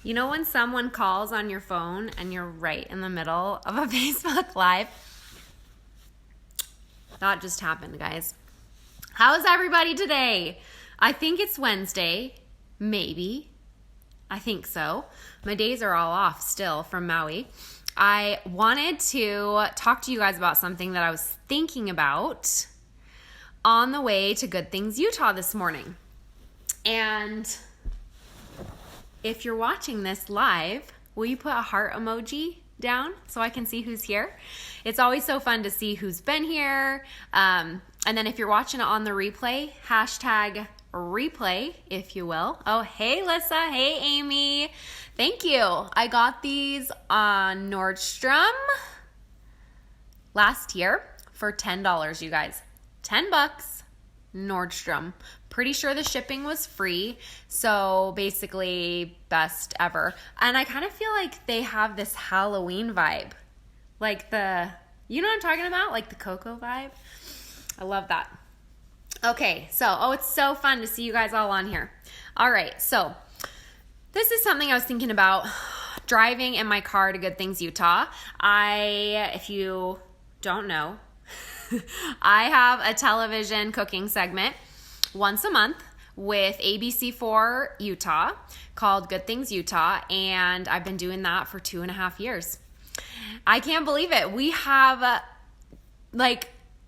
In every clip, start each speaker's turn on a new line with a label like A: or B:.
A: You know when someone calls on your phone and you're right in the middle of a Facebook Live? That just happened, guys. How's everybody today? I think it's Wednesday. Maybe. I think so. My days are all off still from Maui. I wanted to talk to you guys about something that I was thinking about on the way to Good Things Utah this morning. And if you're watching this live, will you put a heart emoji down so I can see who's here? It's always so fun to see who's been here. And then if you're watching it on the replay, hashtag replay, if you will. Oh, hey, Lissa. Hey, Amy. Thank you. I got these on Nordstrom last year for $10, you guys. $10, Nordstrom. Pretty sure the shipping was free, so basically best ever. And I kind of feel like they have this Halloween vibe. Like you know what I'm talking about? Like the Coco vibe. I love that. Okay, so, it's so fun to see you guys all on here. All right, so this is something I was thinking about driving in my car to Good Things Utah. If you don't know, I have a television cooking segment once a month with ABC4 Utah called Good Things Utah, and I've been doing that for 2.5 years. I can't believe it. We have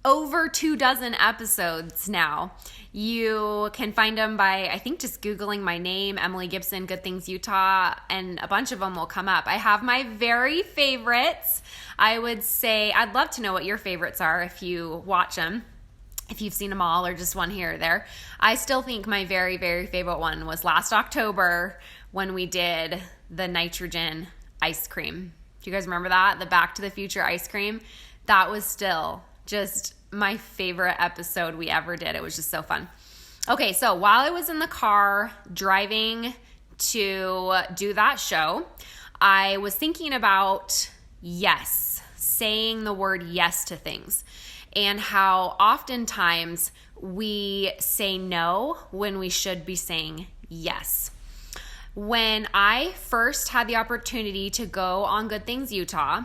A: over 24 episodes now. You can find them by, I think, just Googling my name, Emily Gibson, Good Things Utah, and a bunch of them will come up. I have my very favorites. I would say, I'd love to know what your favorites are if you watch them. If you've seen them all or just one here or there. I still think my very, very favorite one was last October when we did the nitrogen ice cream. Do you guys remember that? The Back to the Future ice cream? That was still just my favorite episode we ever did. It was just so fun. Okay, so while I was in the car driving to do that show, I was thinking about saying the word yes to things. And how oftentimes we say no when we should be saying yes. When I first had the opportunity to go on Good Things Utah,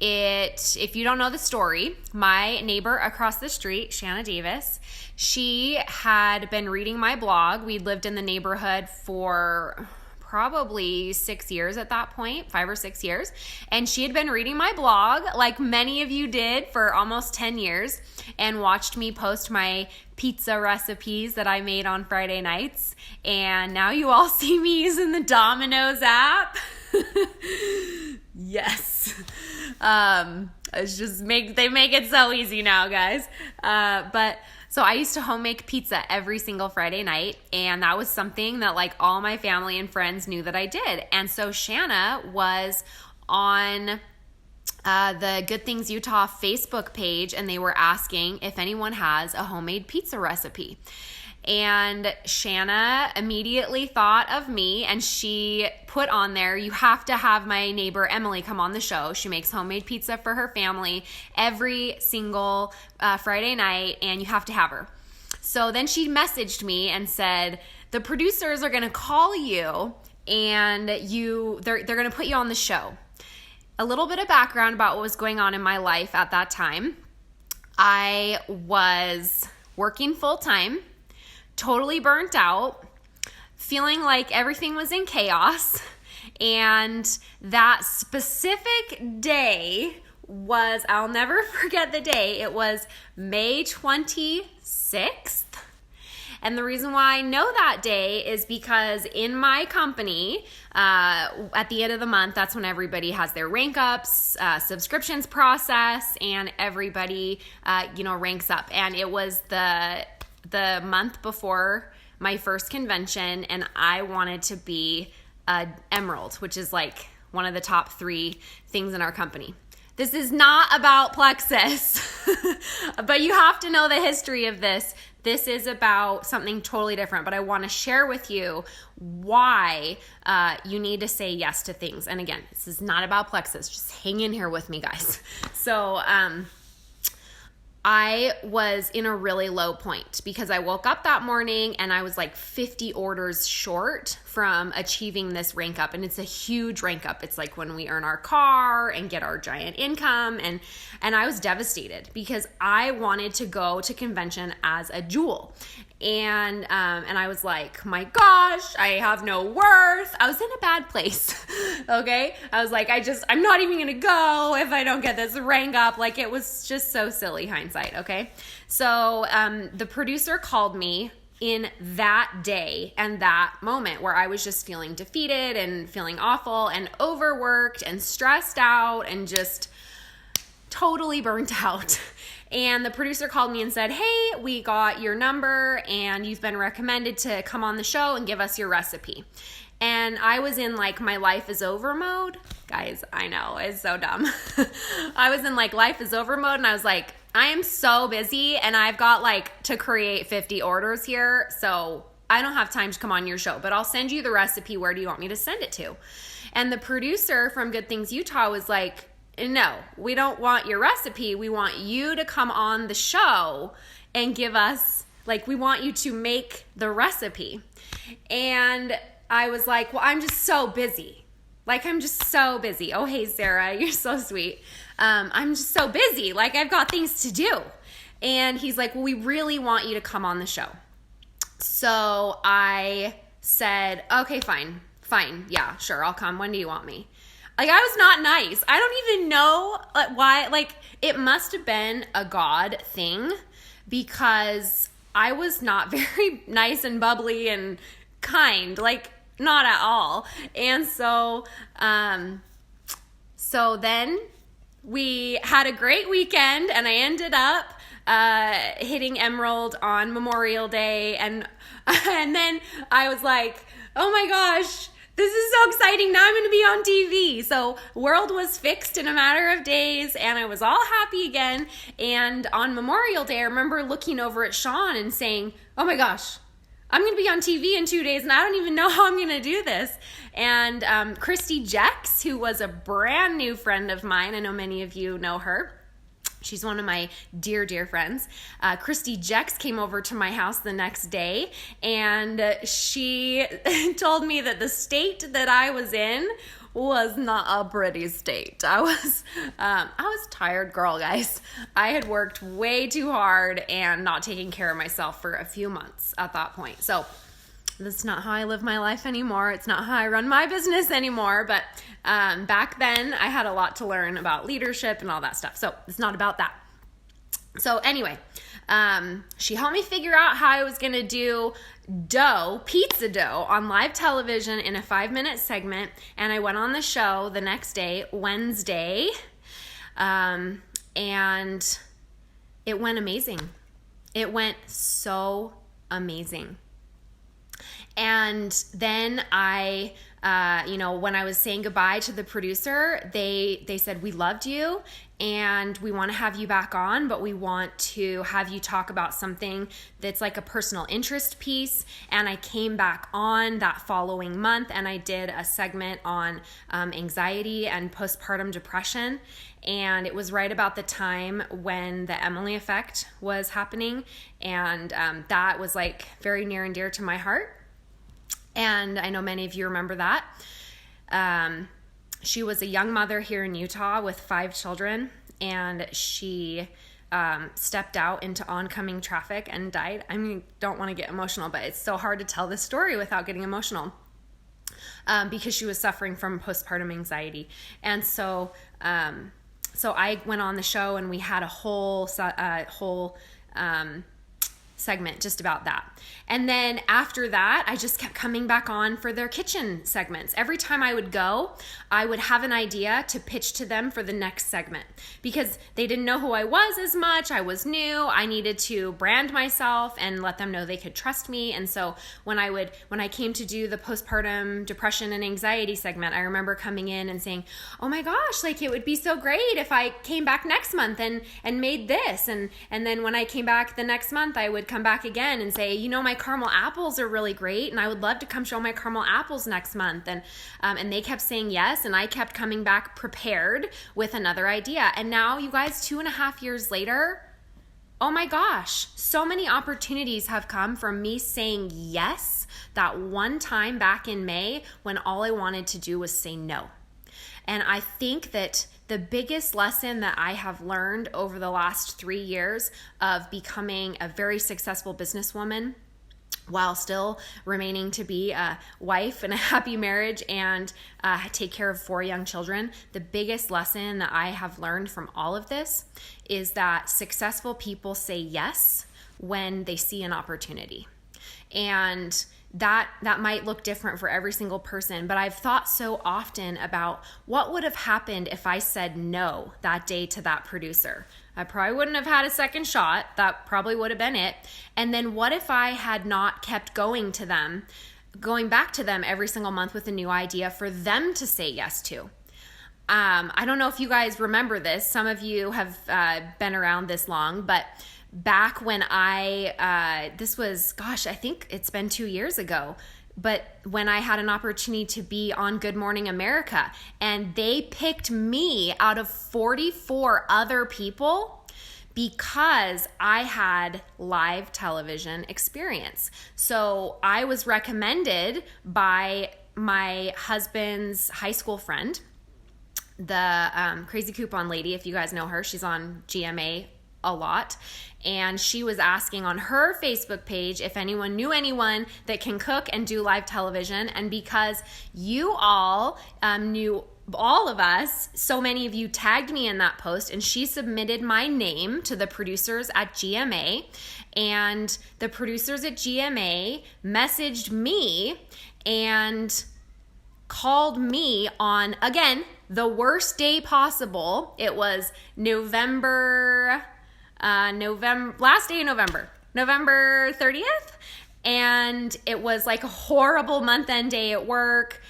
A: if you don't know the story, my neighbor across the street, Shanna Davis, she had been reading my blog. We'd lived in the neighborhood for probably 6 years at that point, 5 or 6 years. And she had been reading my blog like many of you did for almost 10 years and watched me post my pizza recipes that I made on Friday nights. And now you all see me using the Domino's app. Yes. It's just they make it so easy now, guys. So I used to home make pizza every single Friday night, and that was something that all my family and friends knew that I did. And so Shanna was on the Good Things Utah Facebook page, and they were asking if anyone has a homemade pizza recipe. And Shanna immediately thought of me, and she put on there, you have to have my neighbor Emily come on the show. She makes homemade pizza for her family every single Friday night, and you have to have her. So then she messaged me and said, the producers are going to call you, and they're going to put you on the show. A little bit of background about what was going on in my life at that time. I was working full-time, totally burnt out, feeling like everything was in chaos. And that specific day was, I'll never forget the day, it was May 26th. And the reason why I know that day is because in my company, at the end of the month, that's when everybody has their rank ups, subscriptions process, and everybody, ranks up. And it was the month before my first convention, and I wanted to be an Emerald, which is one of the top 3 things in our company. This is not about Plexus, but you have to know the history of this. This is about something totally different, but I want to share with you why you need to say yes to things. And again, this is not about Plexus. Just hang in here with me, guys. So I was in a really low point because I woke up that morning and I was like 50 orders short from achieving this rank up. And it's a huge rank up. It's like when we earn our car and get our giant income. And I was devastated because I wanted to go to convention as a jewel. And I was like, my gosh, I have no worth. I was in a bad place. Okay. I was like, I'm not even going to go if I don't get this rank up. Like, it was just so silly hindsight. Okay. So, the producer called me in that day and that moment where I was just feeling defeated and feeling awful and overworked and stressed out and just totally burnt out. And the producer called me and said, hey, we got your number and you've been recommended to come on the show and give us your recipe. And I was in like my life is over mode. Guys, I know, it's so dumb. I was in like life is over mode and I was like, I am so busy and I've got like to create 50 orders here. So I don't have time to come on your show, but I'll send you the recipe. Where do you want me to send it to? And the producer from Good Things Utah was like, no, we don't want your recipe. We want you to come on the show and give us, like, we want you to make the recipe. And I was like, well, I'm just so busy. Like, I'm just so busy. Oh, hey, Sarah, you're so sweet. I'm just so busy. Like, I've got things to do. And he's like, well, we really want you to come on the show. So I said, okay, fine. Yeah, sure, I'll come. When do you want me? Like, I was not nice. I don't even know why. Like, it must have been a God thing because I was not very nice and bubbly and kind. Like, not at all. And so then we had a great weekend and I ended up hitting Emerald on Memorial Day. And then I was like, oh my gosh, this is so exciting. Now I'm going to be on TV. So world was fixed in a matter of days and I was all happy again. And on Memorial Day, I remember looking over at Sean and saying, oh my gosh, I'm going to be on TV in 2 days and I don't even know how I'm going to do this. And Christy Jex, who was a brand new friend of mine, I know many of you know her. She's one of my dear, dear friends. Christy Jex came over to my house the next day and she told me that the state that I was in was not a pretty state. I was tired girl, guys. I had worked way too hard and not taking care of myself for a few months at that point. So that's not how I live my life anymore. It's not how I run my business anymore. But back then, I had a lot to learn about leadership and all that stuff. So it's not about that. So anyway, she helped me figure out how I was going to do pizza dough on live television in a 5-minute segment. And I went on the show the next day, Wednesday. And it went amazing. It went so amazing. And then I, when I was saying goodbye to the producer, they said, we loved you and we want to have you back on, but we want to have you talk about something that's like a personal interest piece. And I came back on that following month and I did a segment on anxiety and postpartum depression. And it was right about the time when the Emily effect was happening. And that was like very near and dear to my heart. And I know many of you remember that. She was a young mother here in Utah with 5 children, and she stepped out into oncoming traffic and died. I mean, don't want to get emotional, but it's so hard to tell this story without getting emotional because she was suffering from postpartum anxiety. And so I went on the show, and we had a whole segment just about that. And then after that, I just kept coming back on for their kitchen segments. Every time I would go, I would have an idea to pitch to them for the next segment because they didn't know who I was as much. I was new. I needed to brand myself and let them know they could trust me. And so when I came to do the postpartum depression and anxiety segment, I remember coming in and saying, oh my gosh, like it would be so great if I came back next month and made this. And then when I came back the next month, I would come back again and say, my caramel apples are really great and I would love to come show my caramel apples next month. And they kept saying yes, and I kept coming back prepared with another idea. And now, you guys, 2.5 years later, oh my gosh, so many opportunities have come from me saying yes that one time back in May when all I wanted to do was say no. And I think that the biggest lesson that I have learned over the last 3 years of becoming a very successful businesswoman, while still remaining to be a wife in a happy marriage and take care of 4 young children, the biggest lesson that I have learned from all of this is that successful people say yes when they see an opportunity. And that might look different for every single person, but I've thought so often about what would have happened if I said no that day to that producer. I probably wouldn't have had a second shot. That probably would have been it. And then what if I had not kept going back to them every single month with a new idea for them to say yes to? I don't know if you guys remember this. Some of you have been around this long, but back when I think it's been 2 years ago, but when I had an opportunity to be on Good Morning America and they picked me out of 44 other people because I had live television experience. So I was recommended by my husband's high school friend, the Crazy Coupon Lady, if you guys know her. She's on GMA a lot, and she was asking on her Facebook page if anyone knew anyone that can cook and do live television. And because you all knew all of us, so many of you tagged me in that post, and she submitted my name to the producers at GMA, and the producers at GMA messaged me and called me on, again, the worst day possible. It was last day of November 30th. And it was like a horrible month-end day at work.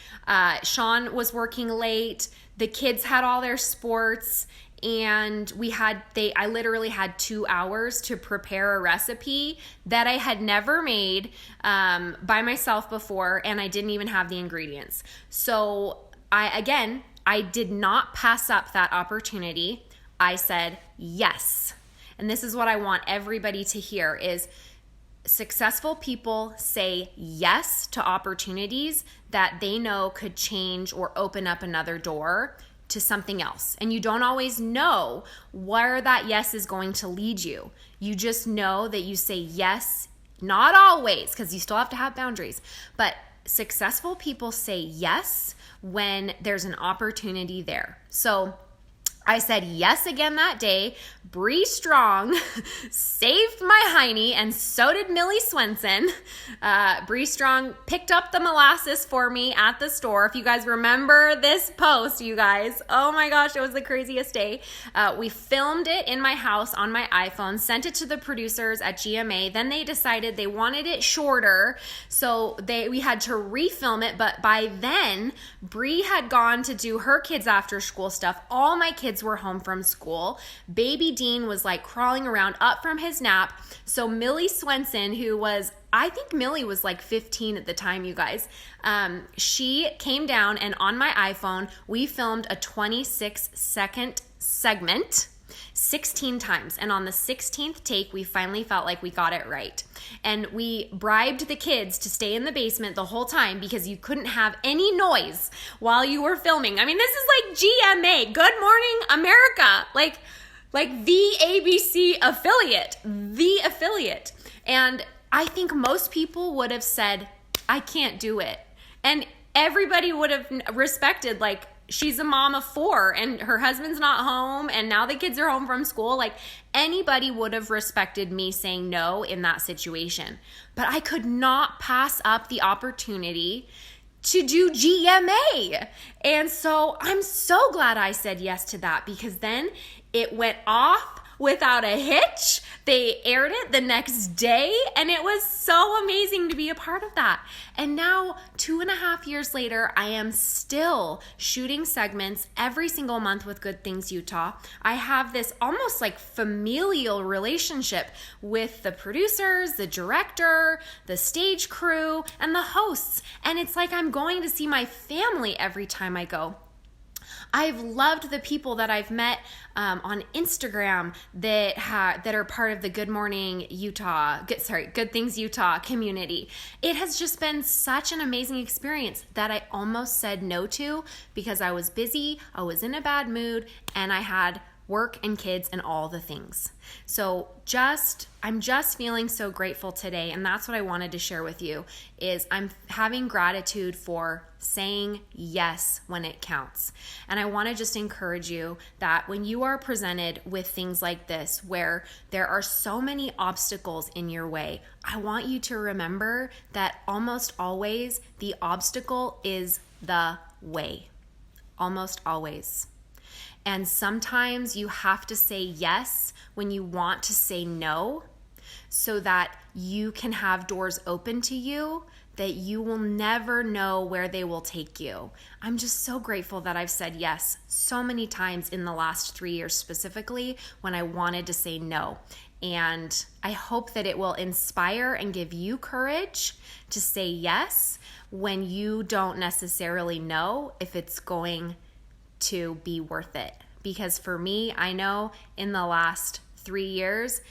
A: Sean was working late. The kids had all their sports, and I literally had 2 hours to prepare a recipe that I had never made by myself before, and I didn't even have the ingredients. So I did not pass up that opportunity. I said yes. And this is what I want everybody to hear is successful people say yes to opportunities that they know could change or open up another door to something else. And you don't always know where that yes is going to lead you. You just know that you say yes, not always, because you still have to have boundaries, but successful people say yes when there's an opportunity there. So I said yes again that day. Bree Strong saved my hiney, and so did Millie Swenson. Bree Strong picked up the molasses for me at the store. If you guys remember this post, you guys, oh my gosh, it was the craziest day. We filmed it in my house on my iPhone, sent it to the producers at GMA. Then they decided they wanted it shorter, so we had to refilm it. But by then, Bree had gone to do her kids' after school stuff. All my kids were home from school. Baby Dean was like crawling around up from his nap. So Millie Swenson, I think Millie was like 15 at the time, you guys. She came down, and on my iPhone, we filmed a 26-second segment 16 times. And on the 16th take, we finally felt like we got it right. And we bribed the kids to stay in the basement the whole time because you couldn't have any noise while you were filming. I mean, this is like GMA, Good Morning America, like the ABC affiliate, the affiliate. And I think most people would have said, I can't do it. And everybody would have respected, like, she's a mom of 4 and her husband's not home and now the kids are home from school. Like, anybody would have respected me saying no in that situation. But I could not pass up the opportunity to do GMA. And so I'm so glad I said yes to that, because then it went off without a hitch. They aired it the next day, and it was so amazing to be a part of that. And now, 2.5 years later, I am still shooting segments every single month with Good Things Utah. I have this almost like familial relationship with the producers, the director, the stage crew, and the hosts. And it's like I'm going to see my family every time I go. I've loved the people that I've met on Instagram that are part of the Good Morning Utah, Good Things Utah community. It has just been such an amazing experience that I almost said no to because I was busy, I was in a bad mood, and I had work and kids and all the things. So I'm just feeling so grateful today, and that's what I wanted to share with you is I'm having gratitude for saying yes when it counts. And I want to just encourage you that when you are presented with things like this where there are so many obstacles in your way, I want you to remember that almost always the obstacle is the way. Almost always. And sometimes you have to say yes when you want to say no so that you can have doors open to you that you will never know where they will take you. I'm just so grateful that I've said yes so many times in the last 3 years specifically when I wanted to say no. And I hope that it will inspire and give you courage to say yes when you don't necessarily know if it's going to be worth it. Because for me, I know in the last 3 years,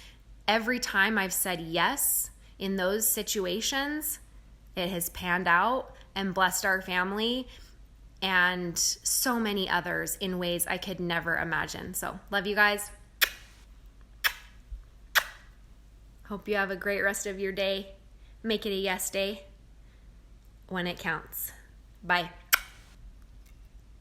A: every time I've said yes in those situations, it has panned out and blessed our family and so many others in ways I could never imagine. So, love you guys. Hope you have a great rest of your day. Make it a yes day when it counts. Bye.